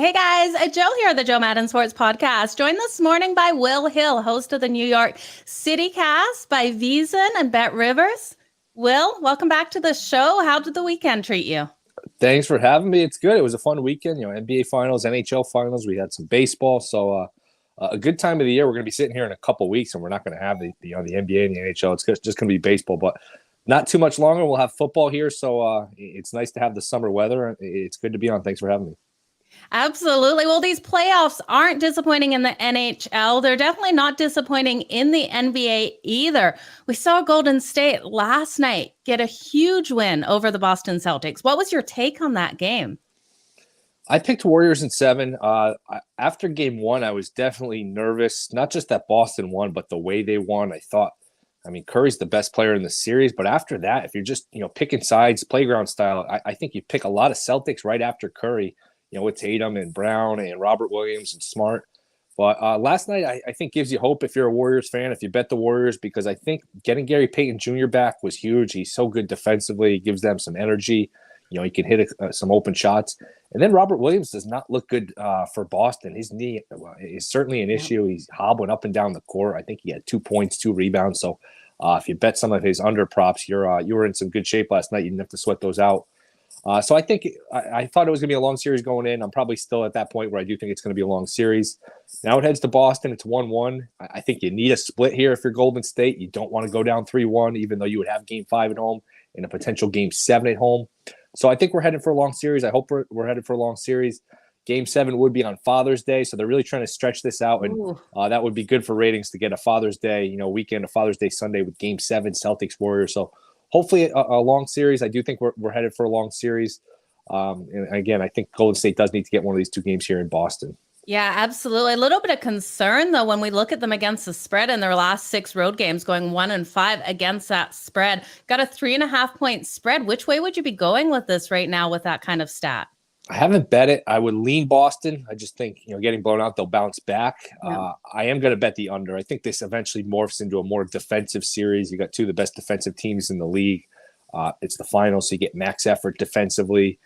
Hey guys, Joe here, the Joe Madden Sports Podcast. Joined this morning by Will Hill, host of the New York City Cast by VSIN and Bet Rivers. Will, welcome back to the show. How did the weekend treat you? Thanks for having me. It's good. It was a fun weekend. NBA finals, NHL finals. We had some baseball. So a good time of the year. We're going to be sitting here in a couple of weeks, and we're not going to have the NBA and the NHL. It's just going to be baseball, but not too much longer. We'll have football here. So it's nice to have the summer weather. It's good to be on. Thanks for having me. Absolutely. Well, these playoffs aren't disappointing in the NHL. They're definitely not disappointing in the NBA either. We saw Golden State last night get a huge win over the Boston Celtics. What was your take on that game? I picked Warriors in 7. After game 1, I was definitely nervous, not just that Boston won, but the way they won. Curry's the best player in the series, but after that, if you're just, picking sides, playground style, I think you pick a lot of Celtics right after Curry, with Tatum and Brown and Robert Williams and Smart. But last night, I think gives you hope if you're a Warriors fan, if you bet the Warriors, because I think getting Gary Payton Jr. back was huge. He's so good defensively. He gives them some energy. He can hit some open shots. And then Robert Williams does not look good for Boston. His knee is certainly an issue. He's hobbling up and down the court. I think he had 2 points, 2 rebounds. So if you bet some of his under props, you were in some good shape last night. You didn't have to sweat those out. So I think I thought it was going to be a long series going in. I'm probably still at that point where I do think it's going to be a long series. Now it heads to Boston. It's 1-1. I think you need a split here if you're Golden State. You don't want to go down 3-1, even though you would have game 5 at home and a potential game 7 at home. So I think we're headed for a long series. I hope we're headed for a long series. Game 7 would be on Father's Day, so they're really trying to stretch this out, and that would be good for ratings to get a Father's Day, weekend, a Father's Day Sunday with Game 7, Celtics Warriors. So hopefully a long series. I do think we're headed for a long series. And again, I think Golden State does need to get one of these 2 games here in Boston. Yeah, absolutely. A little bit of concern, though, when we look at them against the spread in their last 6 road games, going 1-5 against that spread. Got a 3.5-point spread. Which way would you be going with this right now with that kind of stat? I haven't bet it. I would lean Boston. I just think, getting blown out, they'll bounce back. Yeah. I am going to bet the under. I think this eventually morphs into a more defensive series. You got 2 of the best defensive teams in the league. It's the finals, so you get max effort defensively.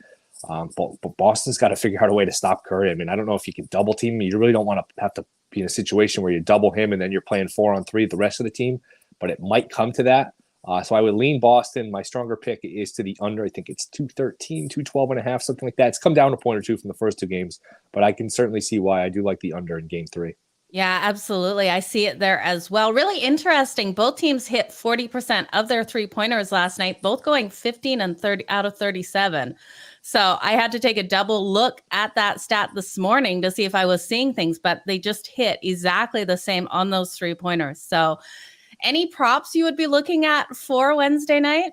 But Boston's got to figure out a way to stop Curry. I don't know if you can double team him. You really don't want to have to be in a situation where you double him and then you're playing 4-on-3 the rest of the team. But it might come to that. So I would lean Boston. My stronger pick is to the under. I think it's 213, 212.5, something like that. It's come down a point or 2 from the first 2 games, but I can certainly see why I do like the under in game 3. Yeah, absolutely. I see it there as well. Really interesting. Both teams hit 40% of their 3-pointers last night, both going 15 and 30 out of 37. So I had to take a double look at that stat this morning to see if I was seeing things, but they just hit exactly the same on those 3-pointers. So any props you would be looking at for Wednesday night?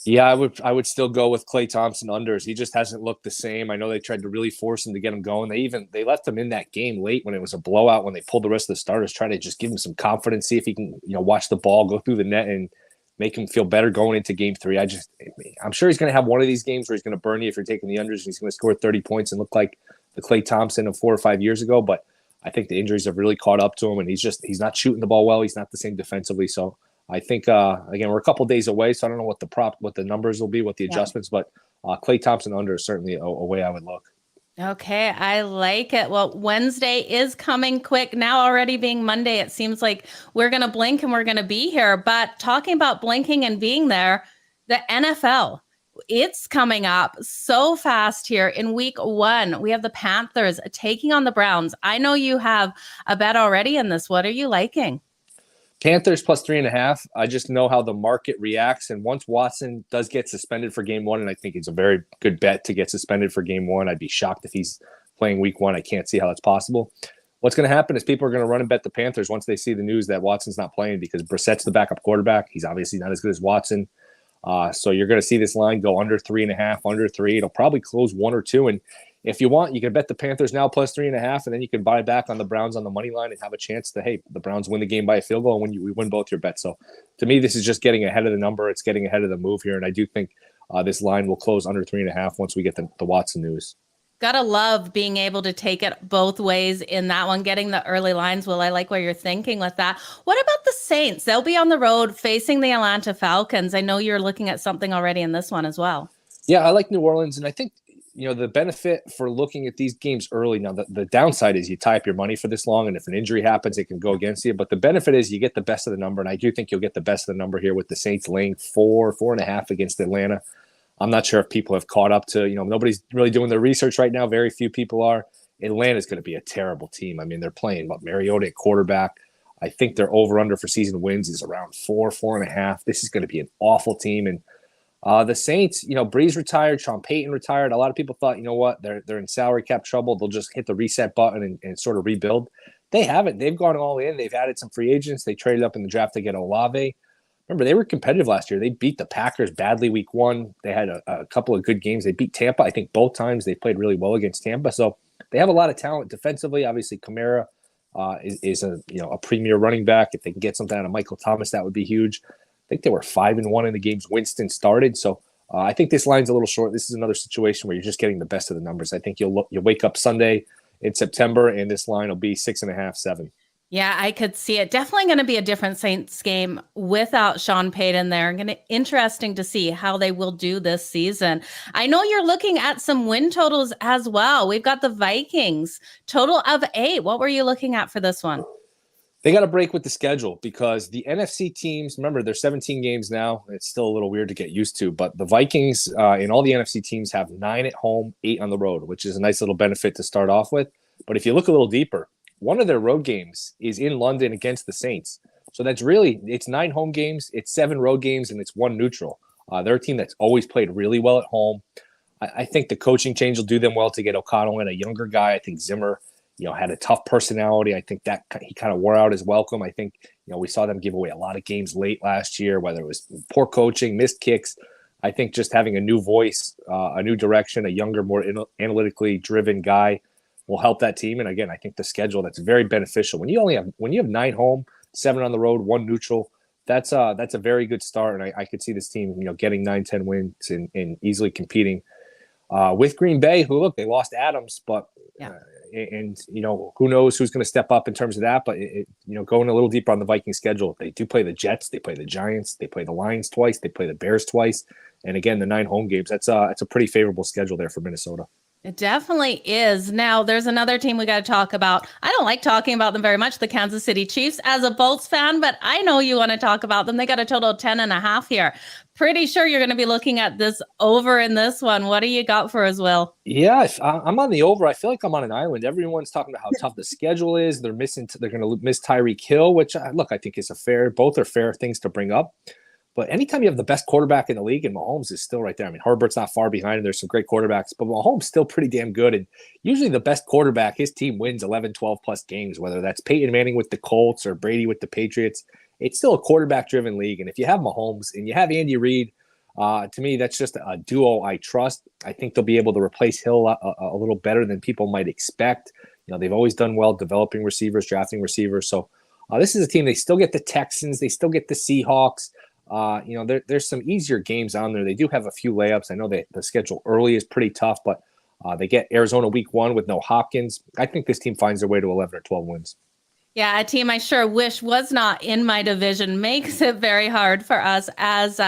Yeah, I would still go with Klay Thompson unders. He just hasn't looked the same. I know they tried to really force him to get him going. They left him in that game late when it was a blowout, when they pulled the rest of the starters, try to just give him some confidence, see if he can, watch the ball go through the net and make him feel better going into game 3. I'm sure he's going to have one of these games where he's going to burn you if you're taking the unders, and he's going to score 30 points and look like the Klay Thompson of 4 or 5 years ago. But I think the injuries have really caught up to him, and he's not shooting the ball well. He's not the same defensively. So I think, again, we're a couple days away, so I don't know what the numbers will be, what the adjustments, but Klay Thompson under is certainly a way I would look. Okay, I like it. Well, Wednesday is coming quick. Now already being Monday, it seems like we're going to blink and we're going to be here. But talking about blinking and being there, the NFL, it's coming up so fast here in week 1. We have the Panthers taking on the Browns. I know you have a bet already in this. What are you liking? Panthers plus 3.5. I just know how the market reacts. And once Watson does get suspended for game 1, and I think it's a very good bet to get suspended for game 1. I'd be shocked if he's playing week 1. I can't see how that's possible. What's going to happen is people are going to run and bet the Panthers once they see the news that Watson's not playing, because Brissett's the backup quarterback. He's obviously not as good as Watson. So you're going to see this line go under 3.5, under 3. It'll probably close 1 or 2. And if you want, you can bet the Panthers now plus 3.5, and then you can buy back on the Browns on the money line and have a chance to, hey, the Browns win the game by a field goal, and we win both your bets. So to me, this is just getting ahead of the number. It's getting ahead of the move here, and I do think this line will close under 3.5 once we get the Watson news. Gotta love being able to take it both ways in that one, getting the early lines. Well, I like where you're thinking with that. What about the Saints? They'll be on the road facing the Atlanta Falcons. I know you're looking at something already in this one as well. Yeah, I like New Orleans, and I think the benefit for looking at these games early. Now, the downside is you tie up your money for this long, and if an injury happens, it can go against you. But the benefit is you get the best of the number, and I do think you'll get the best of the number here with the Saints laying 4.5 against Atlanta. I'm not sure if people have caught up to, nobody's really doing their research right now. Very few people are. Atlanta's going to be a terrible team. I mean, they're playing Mariota at quarterback. I think their over-under for season wins is around 4.5. This is going to be an awful team. And the Saints, Breeze retired, Sean Payton retired. A lot of people thought, they're in salary cap trouble. They'll just hit the reset button and sort of rebuild. They haven't. They've gone all in. They've added some free agents. They traded up in the draft to get Olave. Remember, they were competitive last year. They beat the Packers badly week 1. They had a couple of good games. They beat Tampa. I think both times they played really well against Tampa. So they have a lot of talent defensively. Obviously, Kamara is a premier running back. If they can get something out of Michael Thomas, that would be huge. I think they were 5-1 in the games Winston started. So I think this line's a little short. This is another situation where you're just getting the best of the numbers. I think you'll wake up Sunday in September, and this line will be 6.5, 7. Yeah, I could see it. Definitely going to be a different Saints game without Sean Payton there. Interesting to see how they will do this season. I know you're looking at some win totals as well. We've got the Vikings total of 8. What were you looking at for this one? They got to break with the schedule because the NFC teams, remember, there's 17 games now. It's still a little weird to get used to, but the Vikings and all the NFC teams have 9 at home, 8 on the road, which is a nice little benefit to start off with. But if you look a little deeper, one of their road games is in London against the Saints. So it's 9 home games, it's 7 road games, and it's 1 neutral. They're a team that's always played really well at home. I think the coaching change will do them well to get O'Connell in, a younger guy. I think Zimmer, had a tough personality. I think that he kind of wore out his welcome. I think, we saw them give away a lot of games late last year, whether it was poor coaching, missed kicks. I think just having a new voice, a new direction, a younger, more analytically driven guy will help that team. And again, I think the schedule, that's very beneficial. When you have 9 home, 7 on the road, 1 neutral, that's a very good start. And I could see this team, getting 9-10 wins and easily competing with Green Bay, who, look, they lost Adams, but who knows who's going to step up in terms of that. But going a little deeper on the Viking schedule, they do play the Jets, they play the Giants, they play the Lions twice, they play the Bears twice, and again, the 9 home games. It's a pretty favorable schedule there for Minnesota. It definitely is. Now, there's another team we got to talk about. I don't like talking about them very much, the Kansas City Chiefs, as a Bolts fan, but I know you want to talk about them. They got a total of 10.5 here. Pretty sure you're going to be looking at this over in this one. What do you got for us, Will? Yeah, I'm on the over. I feel like I'm on an island. Everyone's talking about how tough the schedule is. They're going to miss Tyreek Hill, which, I think is both are fair things to bring up. But anytime you have the best quarterback in the league, and Mahomes is still right there. I mean, Herbert's not far behind, and there's some great quarterbacks, but Mahomes still pretty damn good. And usually the best quarterback, his team wins 11, 12-plus games, whether that's Peyton Manning with the Colts or Brady with the Patriots. It's still a quarterback-driven league. And if you have Mahomes and you have Andy Reid, to me, that's just a duo I trust. I think they'll be able to replace Hill a little better than people might expect. They've always done well developing receivers, drafting receivers. So this is a team, they still get the Texans, they still get the Seahawks. There's some easier games on there. They do have a few layups. I know that the schedule early is pretty tough, but they get Arizona week 1 with no Hopkins. I think this team finds their way to 11 or 12 wins. Yeah, a team I sure wish was not in my division. Makes it very hard for us as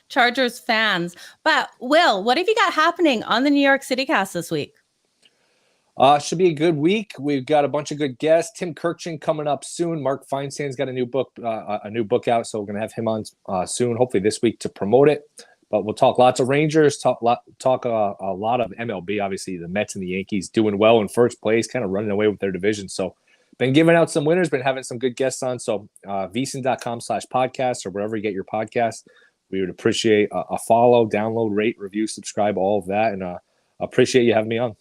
Chargers fans. But Will, what have you got happening on the New York City Cast this week? Should be a good week. We've got a bunch of good guests. Tim Kirkchin coming up soon. Mark Feinstein's got a new book out, so we're going to have him on soon, hopefully this week, to promote it. But we'll talk lots of Rangers, talk a lot of MLB. Obviously, the Mets and the Yankees doing well in first place, kind of running away with their division. So been giving out some winners, been having some good guests on. So VSIN.com/podcast or wherever you get your podcasts. We would appreciate a follow, download, rate, review, subscribe, all of that. And appreciate you having me on.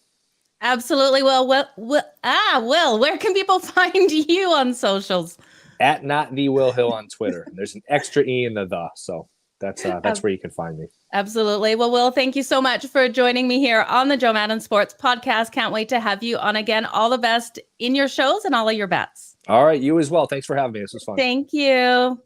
Absolutely. Will, where can people find you on socials? At Not the Will Hill on Twitter. There's an extra E in the. So that's where you can find me. Absolutely. Well, Will, thank you so much for joining me here on the Joe Madden Sports Podcast. Can't wait to have you on again. All the best in your shows and all of your bets. All right. You as well. Thanks for having me. This was fun. Thank you.